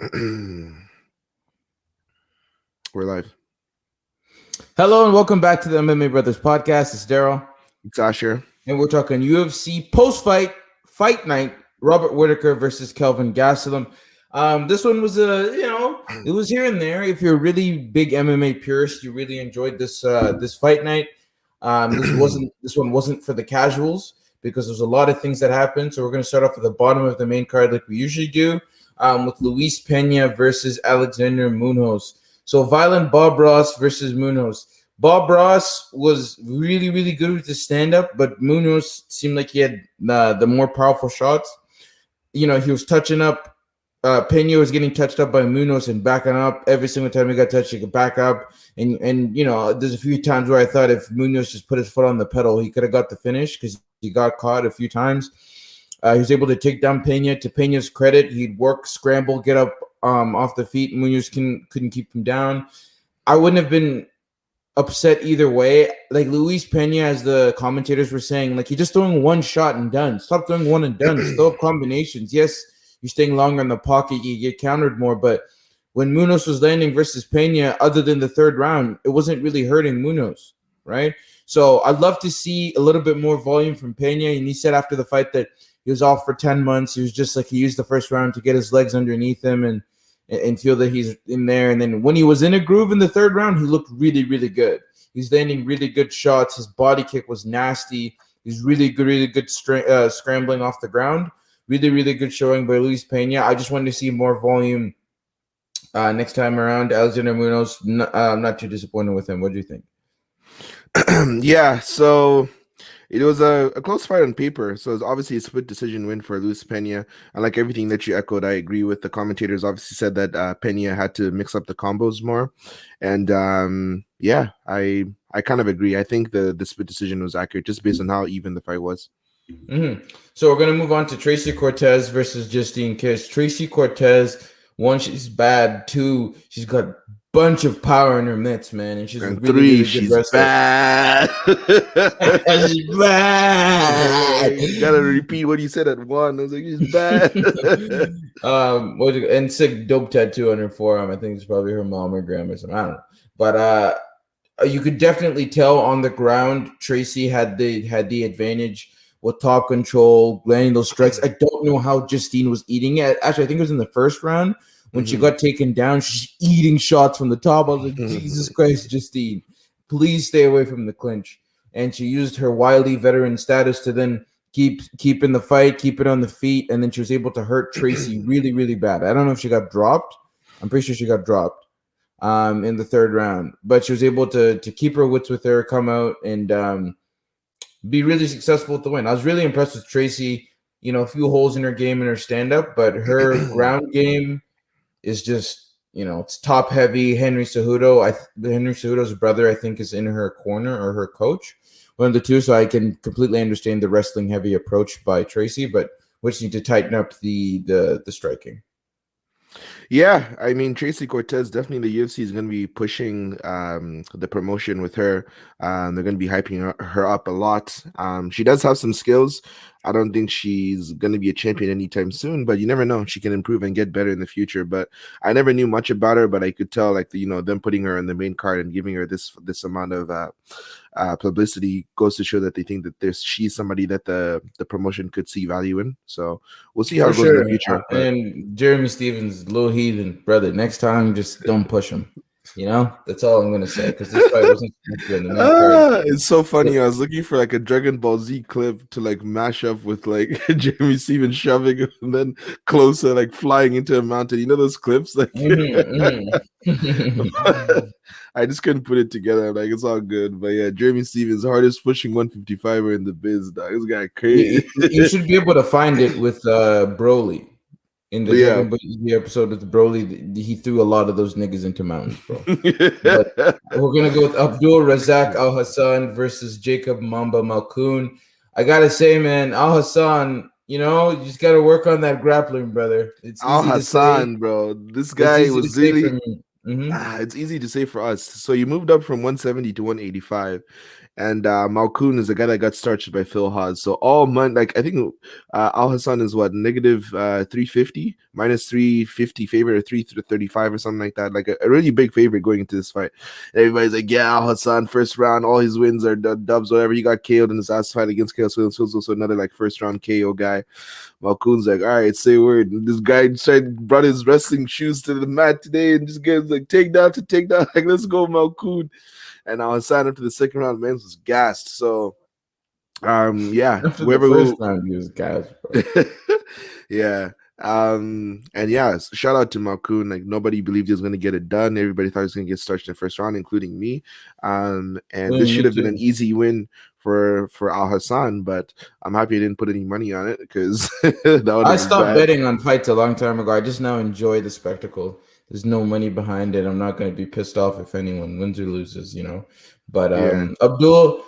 We're live. Hello and welcome back to the MMA Brothers podcast. It's Daryl, It's Asher. and we're talking UFC post-fight fight night. Robert Whittaker versus Kelvin Gastelum. This one was it was here and there. If you're a really big MMA purist, you really enjoyed this fight night. This one wasn't for the casuals because there's a lot of things that happened. So we're going to start off at the bottom of the main card like we usually do, with Luis Pena versus Alexander Munoz. So violent Bob Ross versus Munoz. Bob Ross was really, really good with the stand-up, but Munoz seemed like he had the more powerful shots. He was touching up. Pena was getting touched up by Munoz and backing up. Every single time he got touched, he could back up. And there's a few times where I thought if Munoz just put his foot on the pedal, he could have got the finish because he got caught a few times. He was able to take down Pena. To Pena's credit, he'd work, scramble, get up off the feet. Munoz couldn't keep him down. I wouldn't have been upset either way. Like Luis Pena, as the commentators were saying, like, you're just throwing one shot and done. Stop throwing one and done. Still have combinations. Yes, you're staying longer in the pocket. You get countered more. But when Munoz was landing versus Pena, other than the third round, it wasn't really hurting Munoz, right? So I'd love to see a little bit more volume from Pena. And he said after the fight that he was off for 10 months. He was just like, he used the first round to get his legs underneath him and feel that he's in there. And then when he was in a groove in the third round, he looked really, really good. He's landing really good shots. His body kick was nasty. He's really good scrambling off the ground. Really, really good showing by Luis Pena. I just wanted to see more volume next time around. Alexander Munoz, I'm not too disappointed with him. What do you think? Yeah, so it was a close fight on paper. So it's obviously a split decision win for Luis Pena. And like everything that you echoed, I agree with. The commentators obviously said that Pena had to mix up the combos more. And I kind of agree. I think the split decision was accurate just based on how even the fight was. Mm-hmm. So we're going to move on to Tracy Cortez versus Justine Kiss. Tracy Cortez, one, she's bad. Two, she's got a bunch of power in her mitts, man. And she's and really, three, really good she's wrestler. bad. She's bad. You gotta repeat what you said at one. I was like, she's bad. And sick dope tattoo on her forearm. I think it's probably her mom or grandma or something. I don't know. But you could definitely tell on the ground Tracy had the advantage with top control, landing those strikes. I don't know how Justine was eating it. Actually, I think it was in the first round when she got taken down. She's eating shots from the top. I was like, Jesus Christ, Justine, please stay away from the clinch. And she used her wily veteran status to then keep in the fight, keep it on the feet, and then she was able to hurt Tracy really, really bad. I don't know if she got dropped. I'm pretty sure she got dropped in the third round, but she was able to keep her wits with her, come out and be really successful with the win. I was really impressed with Tracy. A few holes in her game and her stand-up, but her ground game is just, it's top heavy. Henry Cejudo's brother, I think, is in her corner, or her coach, one of the two. So I can completely understand the wrestling heavy approach by Tracy, but we just need to tighten up the striking. Yeah, I mean, Tracy Cortez, definitely the UFC is going to be pushing the promotion with her. They're going to be hyping her up a lot. She does have some skills. I don't think she's going to be a champion anytime soon, but you never know. She can improve and get better in the future. But I never knew much about her, but I could tell, like, them putting her in the main card and giving her this amount of publicity goes to show that they think that she's somebody that the promotion could see value in. So we'll see how it goes in the future. And Jeremy Stevens, little heathen, brother. Next time, just don't push him. That's all I'm gonna say, because this fight wasn't good. It's so funny. I was looking for like a Dragon Ball Z clip to like mash up with like Jeremy Stevens shoving him and then closer, like flying into a mountain. You know those clips? Like I just couldn't put it together. Like, it's all good. But yeah, Jeremy Stevens, hardest pushing 155er in the biz, dog. This guy crazy. You should be able to find it with Broly. In the episode with Broly, he threw a lot of those niggas into mountains, bro. But we're going to go with Abdul Razak Alhassan versus Jacob Mamba Malkoon. I got to say, man, Alhassan, you just got to work on that grappling, brother. It's Alhassan, bro. This guy was really... It's easy to say for us. So you moved up from 170 to 185. and Malkoun is the guy that got starched by Phil Haas. So all money, like I think Alhassan is what negative 350 minus 350 favorite or 335 or something like that. Like a really big favorite going into this fight. And everybody's like, yeah, Alhassan first round, all his wins are dubs, whatever. He got KO'd in his last fight against Chaos Williams. He was also another like first round KO guy. Malkoun's like, all right, say word. And this guy brought his wrestling shoes to the mat today and just gave like takedown to takedown. Like, let's go, Malkoun. And I was signed up to the second round. Man was gassed. So, yeah, After the whoever first who, round, he was gas, bro. yeah, and yeah, shout out to Malkoun. Like nobody believed he was going to get it done. Everybody thought he was going to get starched in the first round, including me. And this should Me have been an too. easy win for Alhassan, but I'm happy I didn't put any money on it because that would I have been stopped bad. betting on fights a long time ago. I just now enjoy the spectacle. There's no money behind it. I'm not going to be pissed off if anyone wins or loses, you know. But Yeah. Abdul,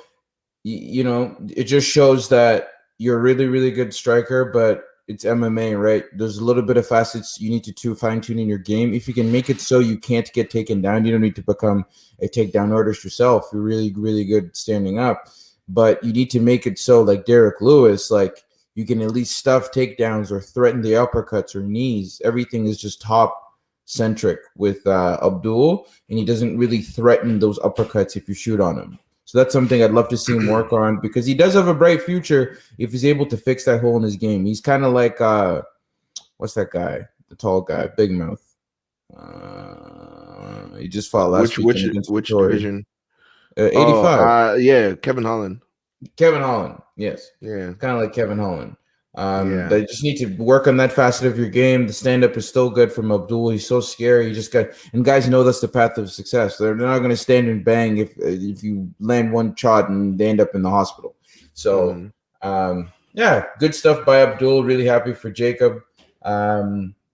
you know, it just shows that you're a really, really good striker, but it's MMA, right? There's a little bit of facets you need to fine tune in your game. If you can make it so you can't get taken down, you don't need to become a takedown artist yourself. You're really, really good standing up, but you need to make it so, like Derek Lewis, like you can at least stuff takedowns or threaten the uppercuts or knees. Everything is just top centric with Abdul, and he doesn't really threaten those uppercuts if you shoot on him. So that's something I'd love to see him work on because he does have a bright future if he's able to fix that hole in his game. He's kind of like what's that guy? The tall guy, big mouth. He just fought last Which weekend which against which Vittori. division? Oh, 85. yeah, Kevin Holland. Kevin Holland. Yes. Yeah, Kind of like Kevin Holland. yeah. They just need to work on that facet of your game. The stand up is still good from Abdul. He's so scary. You just got, and guys know that's the path of success. They're not going to stand and bang if you land one shot and they end up in the hospital. So, Mhm. yeah, good stuff by Abdul. Really happy for Jacob.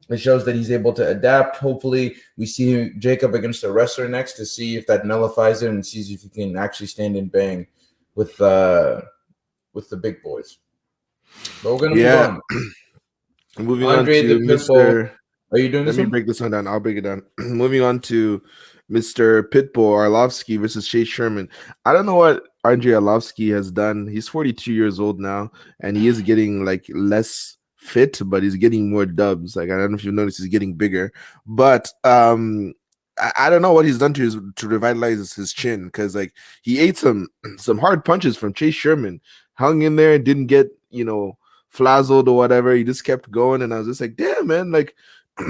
It shows that he's able to adapt. Hopefully, we see Jacob against a wrestler next to see if that nullifies it and sees if he can actually stand and bang with the big boys. But we're gonna move Yeah. on. Moving on Andre the to Pitbull. Mr. Are you doing Let this me one? break this one down. I'll break it down. Moving on to Mr. Pitbull Arlovski versus Chase Sherman. I don't know what Andre Arlovski has done. He's 42 years old now, and he is getting like less fit, but he's getting more dubs. Like I don't know if you noticed, he's getting bigger. But I don't know what he's done to revitalize his chin because like he ate some hard punches from Chase Sherman, hung in there, didn't get flazzled or whatever. He just kept going, and I was just like, damn, man, like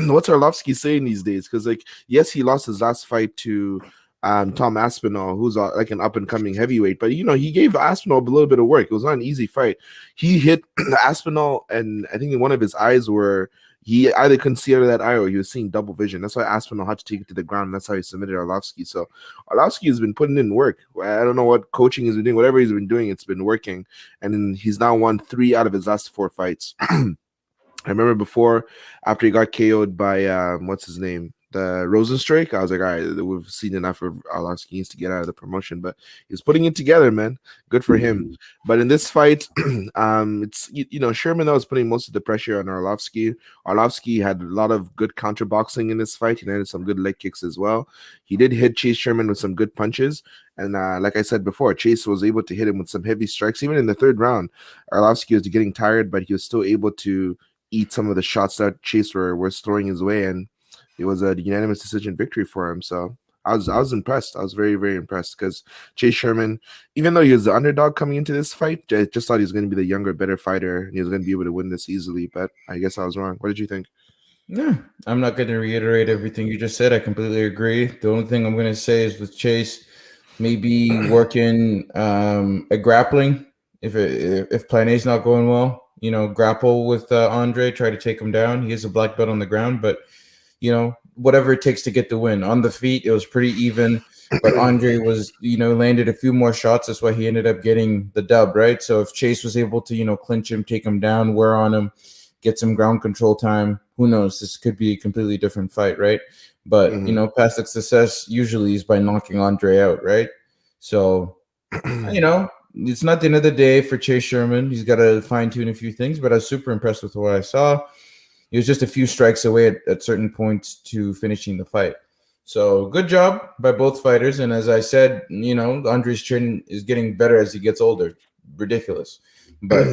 what's Arlovsky saying these days? Because like, yes, he lost his last fight to Tom Aspinall, who's like an up and coming heavyweight, but he gave Aspinall a little bit of work. It was not an easy fight. He hit Aspinall, and I think in one of his eyes were he either couldn't see out of that eye or he was seeing double vision. That's why Aspinall had to take it to the ground. And that's how he submitted Arlovsky. So Arlovsky has been putting in work. I don't know what coaching he's been doing. Whatever he's been doing, it's been working. And then he's now won 3 out of his last 4 fights. I remember before, after he got KO'd by what's his name, the Rosenstrike, I was like, all right, we've seen enough of Arlovsky needs to get out of the promotion, but he's putting it together, man. Good for him. But in this fight, it's Sherman that was putting most of the pressure on Arlovsky. Arlovsky had a lot of good counter boxing in this fight. He landed some good leg kicks as well. He did hit Chase Sherman with some good punches. And like I said before, Chase was able to hit him with some heavy strikes. Even in the third round, Arlovsky was getting tired, but he was still able to eat some of the shots that Chase was throwing his way, and it was a unanimous decision victory for him. So I was impressed. I was very, very impressed because Chase Sherman, even though he was the underdog coming into this fight, I just thought he was going to be the younger, better fighter, and he was going to be able to win this easily. But I guess I was wrong. What did you think? Yeah, I'm not going to reiterate everything you just said. I completely agree. The only thing I'm going to say is with Chase, maybe working at grappling. If Plan A is not going well, grapple with Andre, try to take him down. He is a black belt on the ground, but whatever it takes to get the win. On the feet, it was pretty even, but Andre was, landed a few more shots. That's why he ended up getting the dub, right? So if Chase was able to, clinch him, take him down, wear on him, get some ground control time, who knows? This could be a completely different fight, right? But, past success usually is by knocking Andre out, right? So, it's not the end of the day for Chase Sherman. He's got to fine-tune a few things, but I was super impressed with what I saw. He was just a few strikes away at certain points to finishing the fight. So good job by both fighters. And as I said, Andre's chin is getting better as he gets older. Ridiculous. But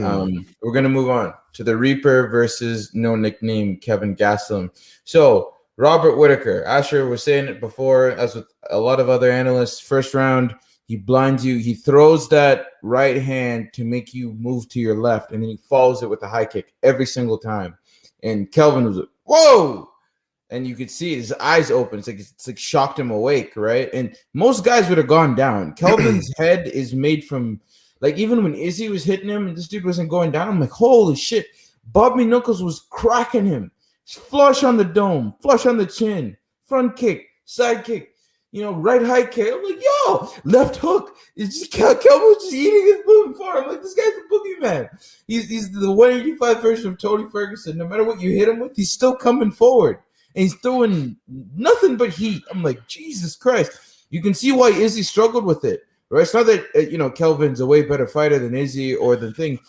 we're gonna move on to the Reaper versus no nickname Kevin Gastelum. So Robert Whittaker, Asher was saying it before, as with a lot of other analysts. First round, he blinds you. He throws that right hand to make you move to your left, and then he follows it with a high kick every single time. And Kelvin was like, "Whoa!" And you could see his eyes open. It's like shocked him awake, right? And most guys would have gone down. Kelvin's head is made from, like, even when Izzy was hitting him and this dude wasn't going down, I'm like, holy shit. Bobby Knuckles was cracking him. Flush on the dome, flush on the chin, front kick, side kick, right high kick. I'm like, yo, left hook. It's just Kelvin was just eating his moving forward. I'm like, this guy's the boogeyman. He's the 185 version of Tony Ferguson. No matter what you hit him with, he's still coming forward. And he's throwing nothing but heat. I'm like, Jesus Christ. You can see why Izzy struggled with it. Right? It's not that, Kelvin's a way better fighter than Izzy or the thing.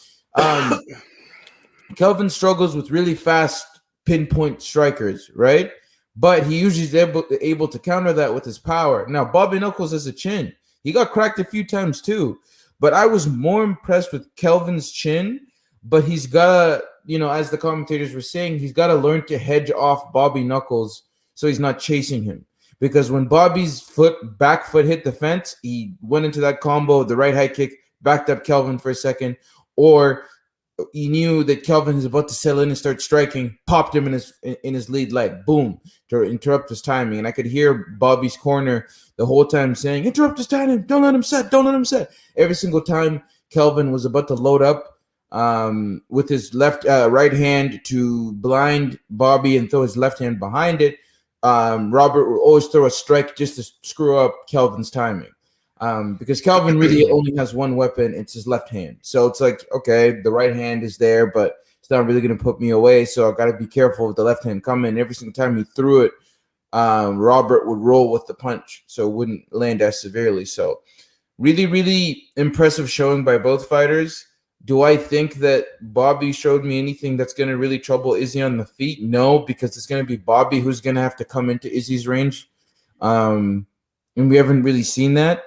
Kelvin struggles with really fast pinpoint strikers, right? But he usually is able to counter that with his power. Now, Bobby Knuckles has a chin. He got cracked a few times too. But I was more impressed with Kelvin's chin. But he's got to, as the commentators were saying, he's got to learn to hedge off Bobby Knuckles so he's not chasing him. Because when Bobby's back foot hit the fence, he went into that combo, the right high kick, backed up Kelvin for a second, or he knew that Kelvin is about to settle in and start striking, popped him in his lead leg, boom, to interrupt his timing. And I could hear Bobby's corner the whole time saying, interrupt his timing, don't let him set, don't let him set. Every single time Kelvin was about to load up with his right hand to blind Bobby and throw his left hand behind it, Robert would always throw a strike just to screw up Kelvin's timing. Because Kelvin really only has one weapon, it's his left hand. So it's like, okay, the right hand is there, but it's not really going to put me away. So I got to be careful with the left hand coming. Every single time he threw it, Robert would roll with the punch, so it wouldn't land as severely. So really, really impressive showing by both fighters. Do I think that Bobby showed me anything that's going to really trouble Izzy on the feet? No, because it's going to be Bobby who's going to have to come into Izzy's range. And we haven't really seen that,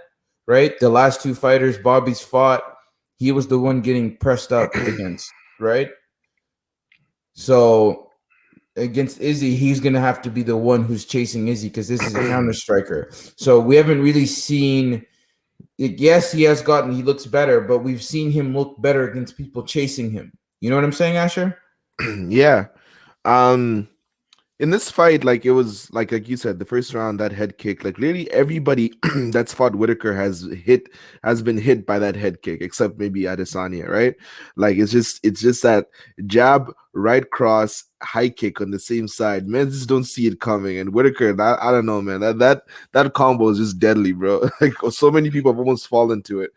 right? The last two fighters Bobby's fought, he was the one getting pressed up against, right? So against Izzy, he's going to have to be the one who's chasing Izzy because this is a counter striker. So we haven't really seen... Yes, he looks better, but we've seen him look better against people chasing him. You know what I'm saying, Asher? Yeah. In this fight, like it was like you said, the first round, that head kick, like literally everybody that's fought Whittaker has been hit by that head kick, except maybe Adesanya, right? Like it's just that jab, right cross, high kick on the same side. Man, just don't see it coming. And Whittaker, I don't know, man. That combo is just deadly, bro. Like so many people have almost fallen to it.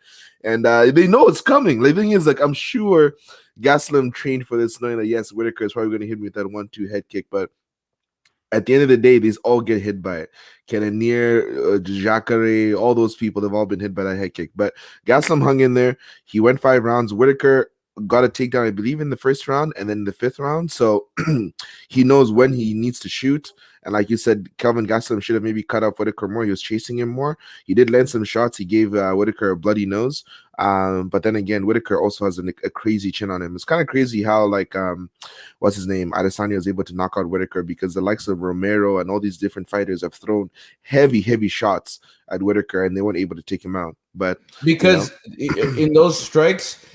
And they know it's coming. Like, the thing is, like, I'm sure Gastelum trained for this, knowing that yes, Whittaker is probably going to hit me with that 1-2 head kick, but at the end of the day, these all get hit by it. Cannonier, Jacare, all those people have all been hit by that head kick. But Gastelum hung in there. He went 5 rounds. Whittaker got a takedown, I believe, in the first round and then in the 5th round. So he knows when he needs to shoot. And like you said, Kelvin Gastelum should have maybe cut off Whittaker more. He was chasing him more. He did land some shots. He gave Whittaker a bloody nose. But then again, Whittaker also has a crazy chin on him. It's kind of crazy how, like, what's his name? Adesanya was able to knock out Whittaker because the likes of Romero and all these different fighters have thrown heavy shots at Whittaker and they weren't able to take him out. But because in those strikes,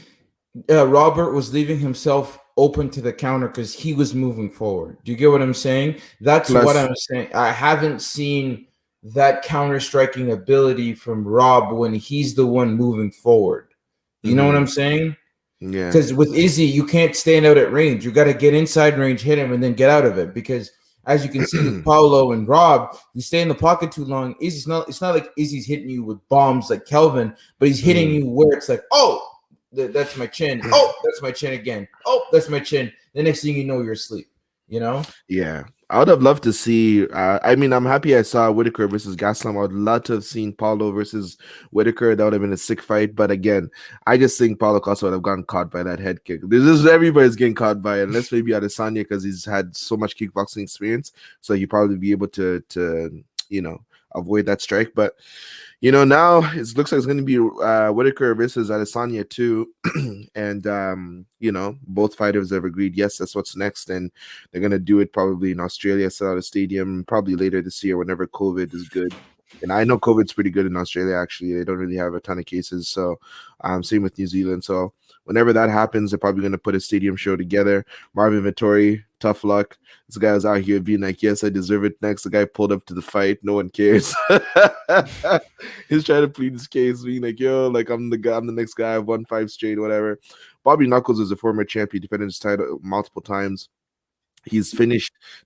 Robert was leaving himself open to the counter because he was moving forward. Do you get what I'm saying? That's what I'm saying. I haven't seen that counter striking ability from Rob when he's the one moving forward. You know what I'm saying? Yeah. Because with Izzy, you can't stand out at range. You got to get inside range, hit him, and then get out of it. Because as you can see with Paulo and Rob, you stay in the pocket too long. It's not like Izzy's hitting you with bombs like Kelvin, but he's hitting you where it's like, oh, that's my chin. Oh, that's my chin again. Oh, that's my chin. The next thing you know, you're asleep. You know? Yeah. I would have loved to see. I'm happy I saw Whittaker versus Gastelum. I would love to have seen Paulo versus Whittaker. That would have been a sick fight. But again, I just think Paulo Costa would have gotten caught by that head kick. This is everybody's getting caught by it, unless maybe Adesanya because he's had so much kickboxing experience. So he'd probably be able to you know, avoid that strike. But now it looks like it's going to be Whittaker versus Adesanya too, and both fighters have agreed yes, that's what's next, and they're going to do it probably in Australia, sell out a stadium, probably later this year whenever COVID is good. And I know COVID's pretty good in Australia. Actually, they don't really have a ton of cases. So, same with New Zealand. So, whenever that happens, they're probably going to put a stadium show together. Marvin Vittori, tough luck. This guy was out here being like, "Yes, I deserve it." Next, the guy pulled up to the fight. No one cares. He's trying to plead his case, being like, "Yo, like I'm the guy. I'm the next guy. I've won 5 straight, whatever." Bobby Knuckles is a former champion, defended his title multiple times. He's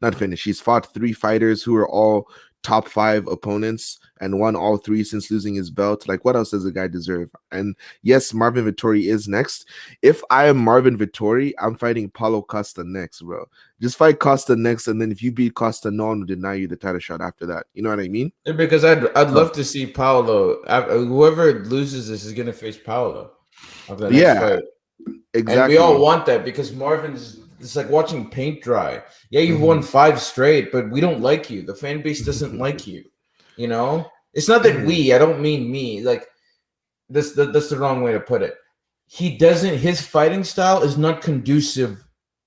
not finished. He's fought 3 fighters who are all top 5 opponents and won all 3 since losing his belt. Like, what else does the guy deserve? And yes, Marvin Vittori is next. If I am Marvin Vittori, I'm fighting Paulo Costa next, bro. Just fight Costa next, and then if you beat Costa, no one will deny you the title shot after that. You know what I mean? Because I'd love to see Paolo. Whoever loses this is gonna face Paolo after the next fight. Exactly. And we all want that because it's like watching paint dry. Yeah, you've won 5 straight, but we don't like you. The fan base doesn't like you. You know? It's not that I don't mean me. Like that's the wrong way to put it. His fighting style is not conducive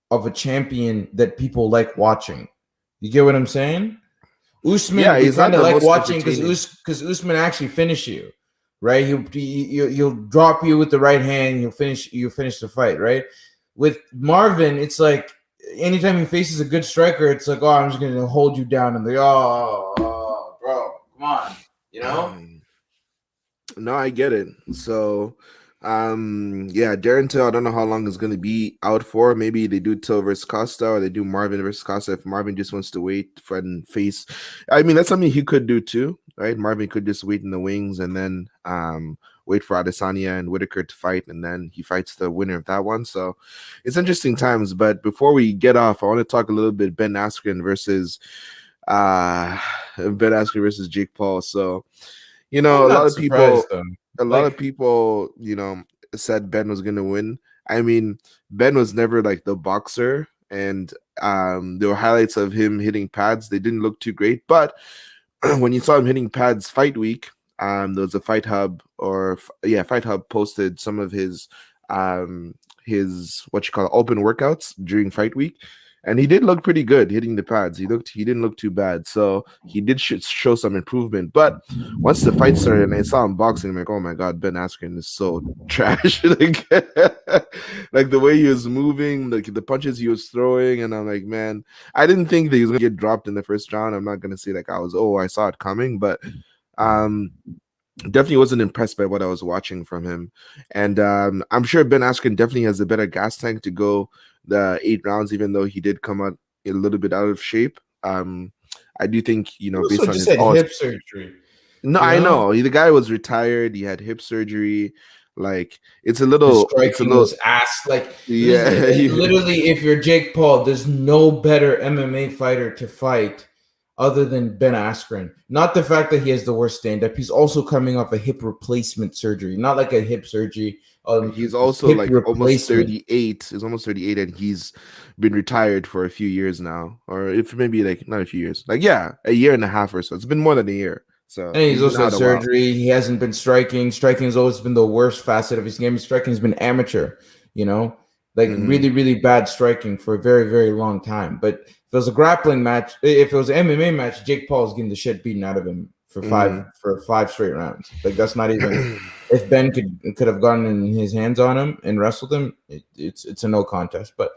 of a champion that people like watching. You get what I'm saying? Usman, we kind of like watching because Usman actually finish you, right? He'll drop you with the right hand. You'll finish the fight, right? With Marvin, it's like anytime he faces a good striker, it's like, oh, I'm just gonna hold you down and bro, come on, No, I get it. So, Darren Till, I don't know how long it's gonna be out for. Maybe they do Till versus Costa, or they do Marvin versus Costa. If Marvin just wants to wait for and face, I mean, that's something he could do too, right? Marvin could just wait in the wings and then wait for Adesanya and Whittaker to fight, and then he fights the winner of that one. So it's interesting times. But before we get off, I want to talk a little bit Ben Askren versus Jake Paul. So, a lot of people, said Ben was gonna win. I mean, Ben was never like the boxer, and there were highlights of him hitting pads. They didn't look too great, but when you saw him hitting pads fight week, there was a Fight Hub posted some of his open workouts during fight week, and he did look pretty good hitting the pads. He didn't look too bad, so he did show some improvement. But once the fight started and I saw him boxing, I'm like, oh my god, Ben Askren is so trash. like the way he was moving, like the punches he was throwing, and I'm like, man, I didn't think that he was gonna get dropped in the first round. I'm not gonna say like I saw it coming, but definitely wasn't impressed by what I was watching from him. And I'm sure Ben Askren definitely has a better gas tank to go the 8 rounds, even though he did come out a little bit out of shape. I do think, based on his hip surgery. No, I know. The guy was retired. He had hip surgery. Like it's a little ass. Like yeah, literally, if you're Jake Paul, there's no better MMA fighter to fight other than Ben Askren. Not the fact that he has the worst stand-up. He's also coming off a hip replacement surgery, not like a hip surgery. He's also like almost 38. He's almost 38, and he's been retired for a few years now, or if maybe like not a few years, like a year and a half or so. It's been more than a year. So and he's also had surgery. He hasn't been striking. Striking has always been the worst facet of his game. Striking has been amateur. Really, really bad striking for a very, very long time. But if it was a grappling match, if it was an MMA match, Jake Paul is getting the shit beaten out of him for 5 straight rounds. Like that's not even. If Ben could have gotten his hands on him and wrestled him, it's a no contest. But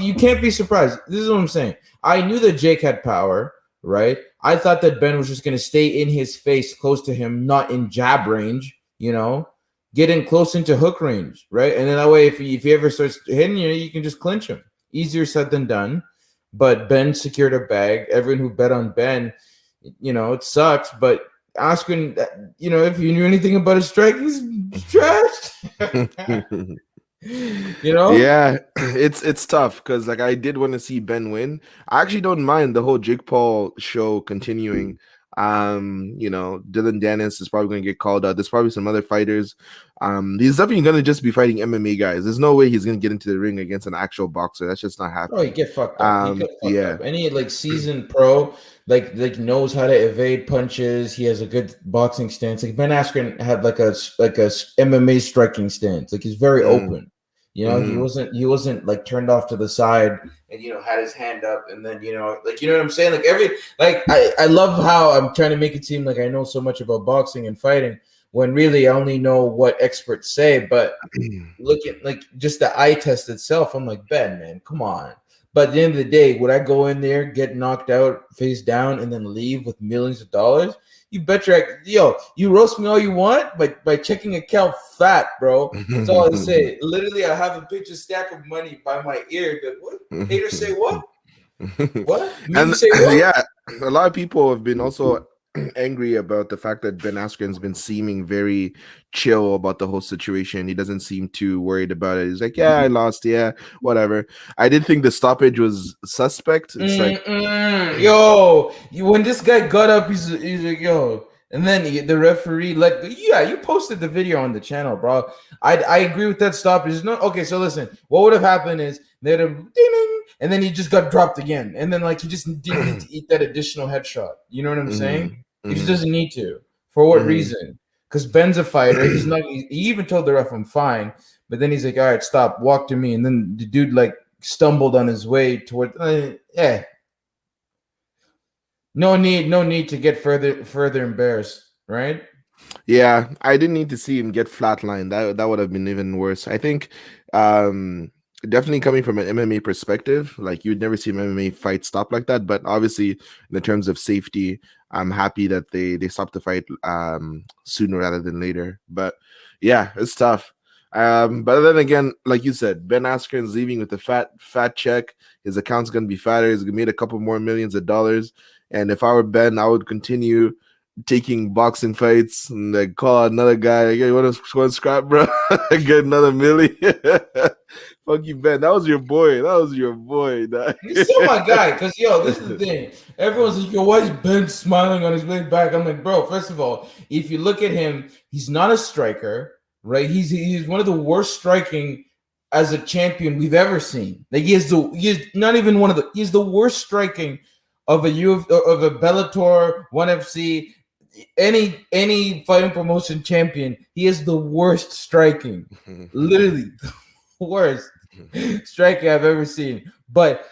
you can't be surprised. This is what I'm saying. I knew that Jake had power, right? I thought that Ben was just going to stay in his face, close to him, not in jab range. Get in close into hook range, right? And then that way, if he ever starts hitting you, you can just clinch him. Easier said than done. But Ben secured a bag. Everyone who bet on Ben, it sucks. But Askren, if you knew anything about his strike, he's trash. Yeah, it's tough because I did want to see Ben win. I actually don't mind the whole Jake Paul show continuing. Dylan Dennis is probably going to get called out. There's probably some other fighters. He's definitely going to just be fighting MMA guys. There's no way he's going to get into the ring against an actual boxer. That's just not Oh, he happening. get fucked up. He get fucked Yeah. up. Any like seasoned pro, like knows how to evade punches. He has a good boxing stance. Like Ben Askren had like a MMA striking stance. Like he's very open. You know, Mm-hmm. he wasn't like turned off to the side and had his hand up and then like what I'm saying. Like I love how I'm trying to make it seem like I know so much about boxing and fighting when really I only know what experts say, but. Look at like just the eye test itself. I'm like, Ben, man, come on. But at the end of the day, would I go in there, get knocked out, face down, and then leave with millions of dollars? You bet you roast me all you want, but by checking account fat, bro. That's all I say. Literally, I have a picture stack of money by my ear. But what? Haters say what? What? And Say what? yeah, a lot of people have been also angry about the fact that Ben Askren's been seeming very chill about the whole situation. He doesn't seem too worried about it. He's like, yeah, I lost. Yeah, whatever. I did think the stoppage was suspect. It's like, when this guy got up, he's like, yo. And then the referee you posted the video on the channel, bro. I agree with that stoppage. Okay, so listen, what would have happened is they'd have ding, and then he just got dropped again. And then like he just didn't need to eat that additional headshot. You know what I'm saying? He just doesn't need to. For what reason? Because Ben's a fighter. He's not. He even told the ref, "I'm fine," but then he's like, "All right, stop, walk to me." And then the dude like stumbled on his way toward. No need to get further embarrassed, right? Yeah, I didn't need to see him get flatlined. That would have been even worse. I think definitely coming from an MMA perspective, like you'd never see an MMA fight stop like that. But obviously, in the terms of safety, I'm happy that they stopped the fight sooner rather than later. But yeah, it's tough. But then again, like you said, Ben Askren's leaving with a fat check. His account's gonna be fatter. He's gonna made a couple more millions of dollars. And if I were Ben, I would continue taking boxing fights and like call out another guy. Like, hey, you want to scrap, bro? Get another million. Fuck you, Ben. That was your boy. He's still my guy. Because this is the thing. Everyone's like, yo, why is Ben smiling on his way back? I'm like, bro. First of all, if you look at him, he's not a striker, right? He's one of the worst striking as a champion we've ever seen. Like he's the worst striking of a Bellator, ONE FC, any fighting promotion champion. He is the worst striking, literally the worst striking I've ever seen. But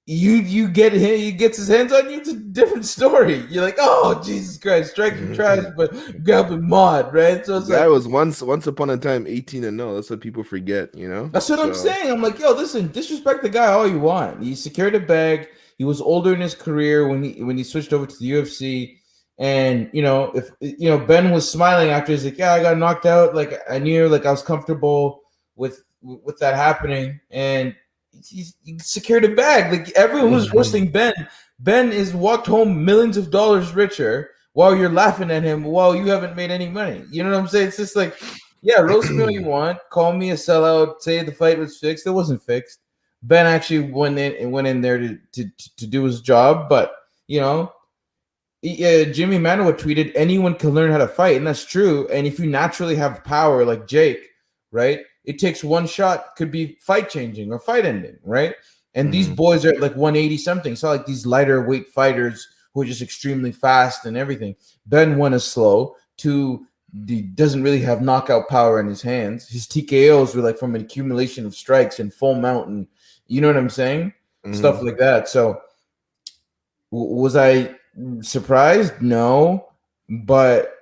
you get him, he gets his hands on you. It's a different story. You're like, oh Jesus Christ, striking trash, but grabbing mod, right? So it's guy was once upon a time 18-0. That's what people forget, That's what I'm saying. I'm like, yo, listen, disrespect the guy all you want. He secured a bag. He was older in his career when he switched over to the UFC. And if Ben was smiling after, he's like, yeah, I got knocked out. Like I knew, like I was comfortable with that happening, and he secured a bag. Like everyone was roasting Ben. Ben is walked home millions of dollars richer while you're laughing at him while you haven't made any money. You know what I'm saying? It's just like, yeah, roast me all you want, call me a sellout, say the fight was fixed. It wasn't fixed. Ben actually went in there to do his job, but Jimmy Manoa tweeted, anyone can learn how to fight, and that's true. And if you naturally have power like Jake, right, it takes one shot, could be fight changing or fight ending, right? And these boys are at like 180 something. So like these lighter weight fighters who are just extremely fast and everything. Ben, one is slow. Two, he doesn't really have knockout power in his hands. His TKOs were like from an accumulation of strikes and full mount, and you know what I'm saying? Stuff like that. So was I surprised? No, but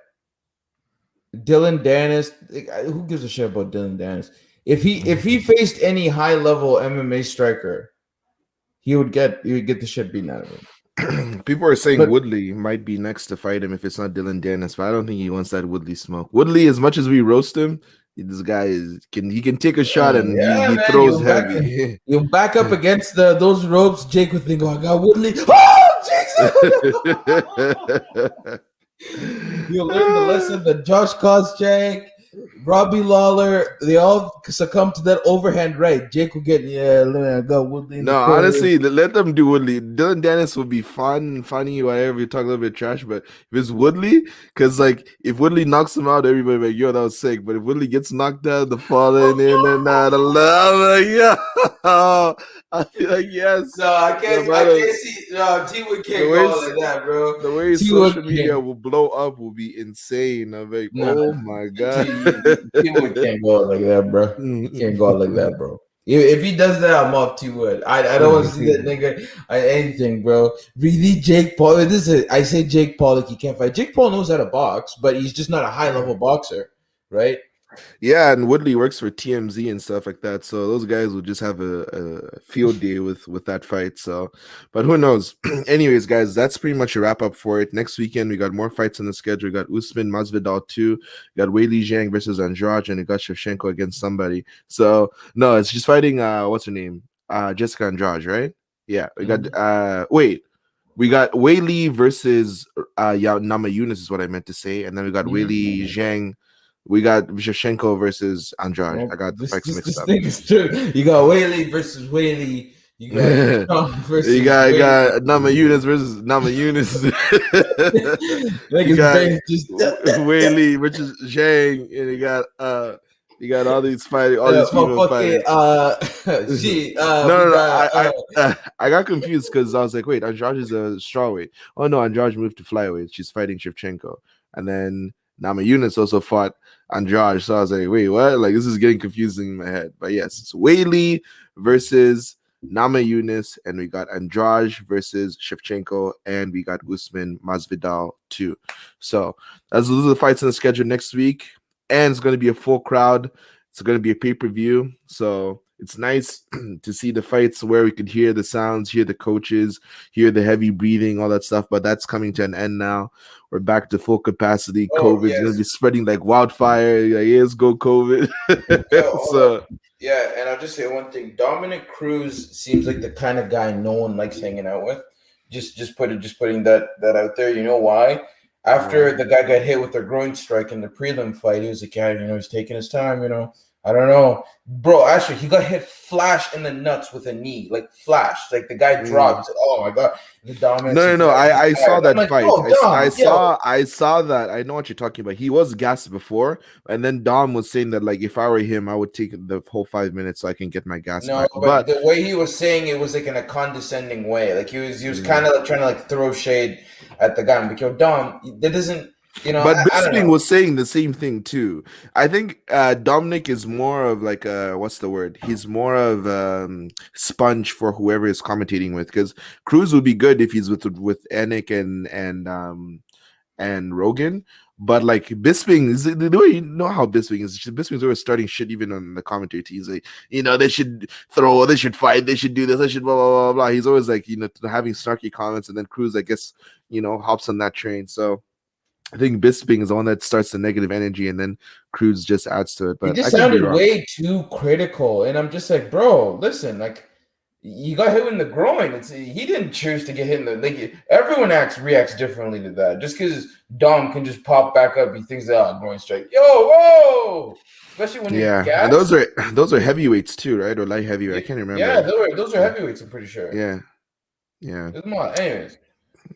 Dylan Dennis, who gives a shit about Dylan Dennis? If he faced any high level MMA striker, he would get the shit beaten out of him. People are saying Woodley might be next to fight him if it's not Dylan Dennis, but I don't think he wants that Woodley smoke. Woodley, as much as we roast him, this guy can take a shot and he throws heavy. You back up against those ropes, Jake would think, oh, I got Woodley. Oh, Jesus! You'll learn the lesson that Josh Koscheck Robbie Lawler, they all succumb to that overhand right. Jake will get go Woodley in the No, corner. honestly, let them do Woodley. Dylan Dennis will be fun, funny, whatever. You talk a little bit trash, but if it's Woodley, because like if Woodley knocks him out, everybody be like, yo, that was sick. But if Woodley gets knocked out, the falling in and out, the love, yeah, I feel like No, yes, no I matter can't see. No, T Wood the can't way go like that, bro. the way T Wood social media can't. will blow up will be insane. I'm like, No, oh my god. T Wood can't go out like that, bro. He can't go out like that, bro. If he does that, I'm off T Wood. I don't want to see that nigga anything, bro. Really, Jake Paul. This is I say Jake Paul like he can't fight. Jake Paul knows how to box, but he's just not a high level boxer, right? Yeah, and Woodley works for TMZ and stuff like that. So those guys will just have a field day with that fight. So, but who knows? Anyways, guys, that's pretty much a wrap up for it. Next weekend we got more fights on the schedule. We got Usman Masvidal 2, we got Weili Zhang versus Andrade, and we got Shevchenko against somebody. So no, it's just fighting. What's her name? Jessica Andrade, right? Yeah, we got. Wait. We got Weili versus Nama Yunus is what I meant to say, and then we got Weili Zhang. We got Shevchenko versus Andrade. Well, I got the fights mixed this up. thing is true. You got Whaley versus Whaley. You got Trump versus You got Whaley. Nama Yunus versus Nama Yunus. Like You his got brain just Weili versus Zhang, and you got all these fighting, all these female motherfucking fighters. she No, we no, no. got I got confused because I was like, wait, Andrade is a strawweight. Oh no, Andrade moved to flyweight. She's fighting Shevchenko, and then Nama Yunus also fought Andrade. So I was like, wait, what? Like this is getting confusing in my head. But yes, it's Weili versus Nama Yunus, and we got Andrade versus Shevchenko, and we got Usman Masvidal too. So those are the fights on the schedule next week, and it's going to be a full crowd. It's going to be a pay-per-view, so it's nice to see the fights where we could hear the sounds, hear the coaches, hear the heavy breathing, all that stuff. But that's coming to an end now. We're back to full capacity. oh COVID's going to yes. be spreading like wildfire. Like, yes, go COVID. Yo, hold up. So Yeah, and I'll just say one thing. Dominic Cruz seems like the kind of guy no one likes hanging out with. Just putting that out there. You know why? After the guy got hit with a groin strike in the prelim fight, he was like, yeah, he's taking his time, I don't know. Bro, actually, he got hit flash in the nuts with a knee, like flash. Like the guy dropped. Oh my god, the dominance. no, no, no. I saw I'm that like, fight. oh, Dom, yo. I saw that. I know what you're talking about. He was gassed before, and then Dom was saying that like if I were him, I would take the whole 5 minutes so I can get my gas No, back. but But the way he was saying it was like in a condescending way. Like he was kind of like trying to like throw shade at the guy. I'm like, yo, Dom, that doesn't, but I don't Bisping know. was saying the same thing too. I think Dominic is more of like a what's the word? He's more of sponge for whoever is commentating with. Because Cruz would be good if he's with Anik and Rogan. But like Bisping is the way you know how Bisping is. Bisping's always starting shit even on the commentary. He's like, they should throw, they should fight, they should do this, they should blah blah blah blah. He's always like, having snarky comments, and then Cruz, I guess, hops on that train. So I think Bisping is the one that starts the negative energy, and then Cruz just adds to it. He But I just could be sounded wrong. way too critical, and I'm just like, bro, listen, like you got hit in the groin. He didn't choose to get hit in the like. Everyone reacts differently to that. Just because Dom can just pop back up, he thinks, oh, groin strike. Yo, whoa! Especially when you're Yeah, and gassed. those are heavyweights too, right? Or light heavyweight. I can't Yeah, remember. those are heavyweights. I'm pretty sure. Yeah, yeah. Come on. Anyways,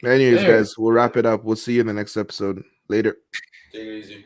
Anyways, guys, we'll wrap it up. We'll see you in the next episode. Later. take it easy.